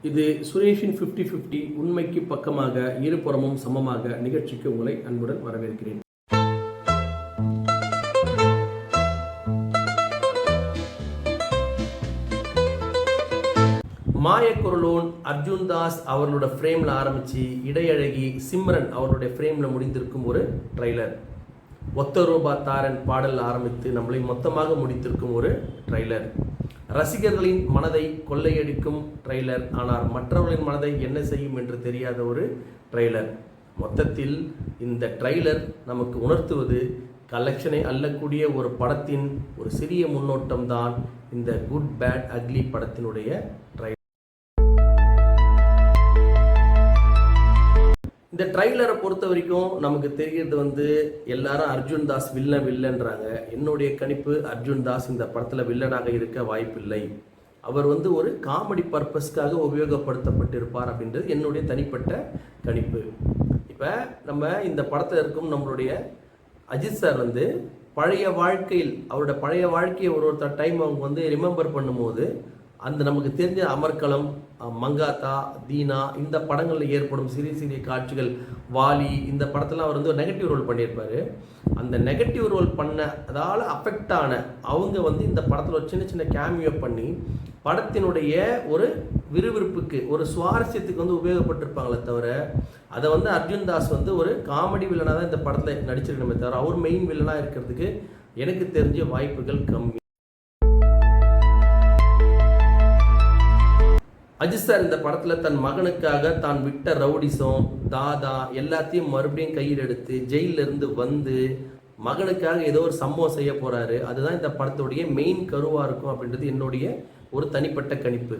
இது சுரேஷின் 50-50 உண்மைக்கு பக்கமாக இருபுறமும் சமமாக நிகழ்ச்சிக்கு உங்களை அன்புடன் வரவேற்கிறேன். மாயக்குரலோன் அர்ஜுன் தாஸ் அவர்களோட ஃப்ரேமில் ஆரம்பித்து இடையழகி சிம்ரன் அவருடைய ஃப்ரேமில் முடிந்திருக்கும் ஒரு ட்ரைலர். ஒத்த ரூபா தாரன் பாடல் ஆரம்பித்து நம்மளை மொத்தமாக முடித்திருக்கும் ஒரு ட்ரைலர். ரசிகர்களின் மனதை கொள்ளையடிக்கும் ட்ரைலர், ஆனால் மற்றவர்களின் மனதை என்ன செய்யும் என்று தெரியாத ஒரு ட்ரைலர். மொத்தத்தில் இந்த ட்ரைலர் நமக்கு உணர்த்துவது கலெக்ஷனை அள்ளக்கூடிய ஒரு படத்தின் ஒரு சிறிய முன்னோட்டம் தான் இந்த குட் பேட் அக்லி படத்தினுடைய ட்ரைலர். இந்த ட்ரைலரை பொறுத்த வரைக்கும் நமக்கு தெரிகிறது எல்லாரும் அர்ஜுன் தாஸ் வில்லன்றாங்க. என்னுடைய கணிப்பு அர்ஜுன் தாஸ் இந்த படத்தில் வில்லனாக இருக்க வாய்ப்பில்லை. அவர் ஒரு காமெடி பர்பஸ்க்காக உபயோகப்படுத்தப்பட்டிருப்பார் அப்படின்றது என்னுடைய தனிப்பட்ட கணிப்பு. இப்போ நம்ம இந்த படத்தில் இருக்கும் நம்மளுடைய அஜித் சார் பழைய வாழ்க்கையில் அவரோட பழைய வாழ்க்கையை ஒரு டைம் அவங்க ரிமெம்பர் பண்ணும்போது அந்த நமக்கு தெரிஞ்ச அமர்க்களம், மங்காத்தா, தீனா இந்த படங்களில் ஏற்படும் சிறிய சிறிய காட்சிகள், வாலி இந்த படத்தெல்லாம் அவர் ஒரு நெகட்டிவ் ரோல் பண்ணியிருப்பார். அந்த நெகட்டிவ் ரோல் அதால் அஃபெக்ட் ஆன அவங்க இந்த படத்தில் ஒரு சின்ன சின்ன கேமியோ பண்ணி படத்தினுடைய ஒரு விறுவிறுப்புக்கு ஒரு சுவாரஸ்யத்துக்கு உபயோகப்பட்டிருப்பாங்களே தவிர அதை அர்ஜுன் தாஸ் ஒரு காமெடி வில்லனாக தான் இந்த படத்தில் நடிச்சிருக்கணுமே தவிர அவர் மெயின் வில்லனாக இருக்கிறதுக்கு எனக்கு தெரிஞ்ச வாய்ப்புகள் கம்மி. அஜித் சார் இந்த படத்தில் தன் மகனுக்காக தான் விட்ட ரவுடிசம், தாதா எல்லாத்தையும் மறுபடியும் கையில் எடுத்து ஜெயிலிருந்து மகனுக்காக ஏதோ ஒரு சம்பவம் செய்ய போகிறாரு. அதுதான் இந்த படத்துடைய மெயின் கருவாக இருக்கும் அப்படின்றது என்னுடைய ஒரு தனிப்பட்ட கணிப்பு.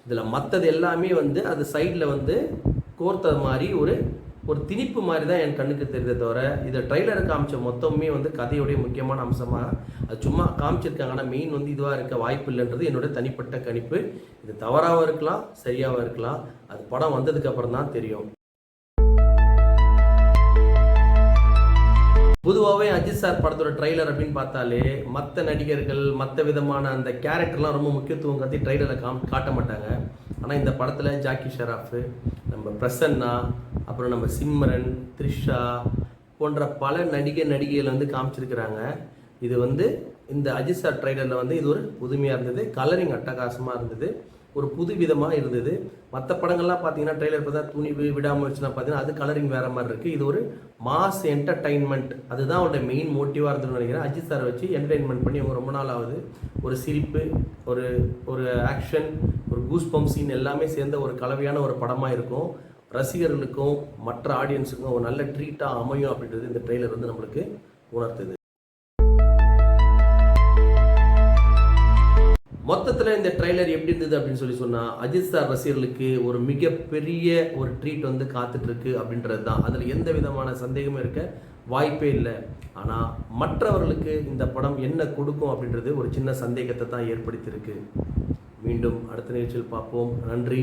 இதில் மற்றது எல்லாமே அது சைடில் கோர்த்தது மாதிரி ஒரு திணிப்பு மாதிரி தான் என் கண்ணுக்கு தெரியுதே தவிர இதை ட்ரைலரை காமிச்ச மொத்தமே கதையுடைய முக்கியமான அம்சமாக அது சும்மா காமிச்சிருக்காங்க. ஆனால் மெயின் இதுவாக இருக்க வாய்ப்பு இல்லைன்றது என்னுடைய தனிப்பட்ட கணிப்பு. இது தவறாகவும் இருக்கலாம், சரியாகவும் இருக்கலாம். அது படம் வந்ததுக்கப்புறம் தான் தெரியும். பொதுவாகவே அஜித் சார் படத்தோட ட்ரைலர் அப்படின்னு பார்த்தாலே மற்ற நடிகர்கள் மற்ற விதமான அந்த கேரக்டர்லாம் ரொம்ப முக்கியத்துவம் கருதி ட்ரைலரை காட்ட மாட்டாங்க. ஆனால் இந்த படத்தில் ஜாக்கி ஷெராஃப், நம்ம பிரசன்னா, அப்புறம் நம்ம சிம்ரன், த்ரிஷா போன்ற பல நடிகைகள் காமிச்சிருக்கிறாங்க. இது இந்த அஜித் சார் ட்ரைலரில் இது ஒரு புதுமையாக இருந்தது. கலரிங் அட்டகாசமாக இருந்தது, ஒரு புது விதமாக இருந்தது. மற்ற படங்கள்லாம் பார்த்தீங்கன்னா ட்ரெய்லர் பார்த்தா துணிவு விடாமுயற்சினா பார்த்தீங்கன்னா அது கலரிங் வேறு மாதிரி இருக்குது. இது ஒரு மாஸ் என்டர்டைன்மெண்ட், அதுதான் அவருடைய மெயின் மோட்டிவாக இருந்ததுன்னு நினைக்கிறேன். அஜித் சாரை வச்சு என்டர்டைன்மெண்ட் பண்ணி அவங்க ரொம்ப நாள் ஆகுது. ஒரு சிரிப்பு, ஒரு ஆக்ஷன், ஒரு கூஸ் பம்ப் சீன் எல்லாமே சேர்ந்த ஒரு கலவையான ஒரு படமாக இருக்கும். ரசிகர்களுக்கும் மற்ற ஆடியன்ஸுக்கும் ஒரு நல்ல ட்ரீட்டாக அமையும் அப்படின்றது இந்த ட்ரெய்லர் நம்மளுக்கு உணர்த்துது. மொத்தத்தில் இந்த ட்ரைலர் எப்படி இருந்தது அப்படின்னு சொன்னால் அஜித் சார் ரசிகர்களுக்கு ஒரு மிகப்பெரிய ஒரு ட்ரீட் காத்துட்ருக்கு அப்படின்றது தான். அதில் எந்த விதமான சந்தேகமும் இருக்க வாய்ப்பே இல்லை. ஆனால் மற்றவர்களுக்கு இந்த படம் என்ன கொடுக்கும் அப்படின்றது ஒரு சின்ன சந்தேகத்தை தான் ஏற்படுத்தியிருக்கு. மீண்டும் அடுத்த நிகழ்ச்சியில் பார்ப்போம். நன்றி.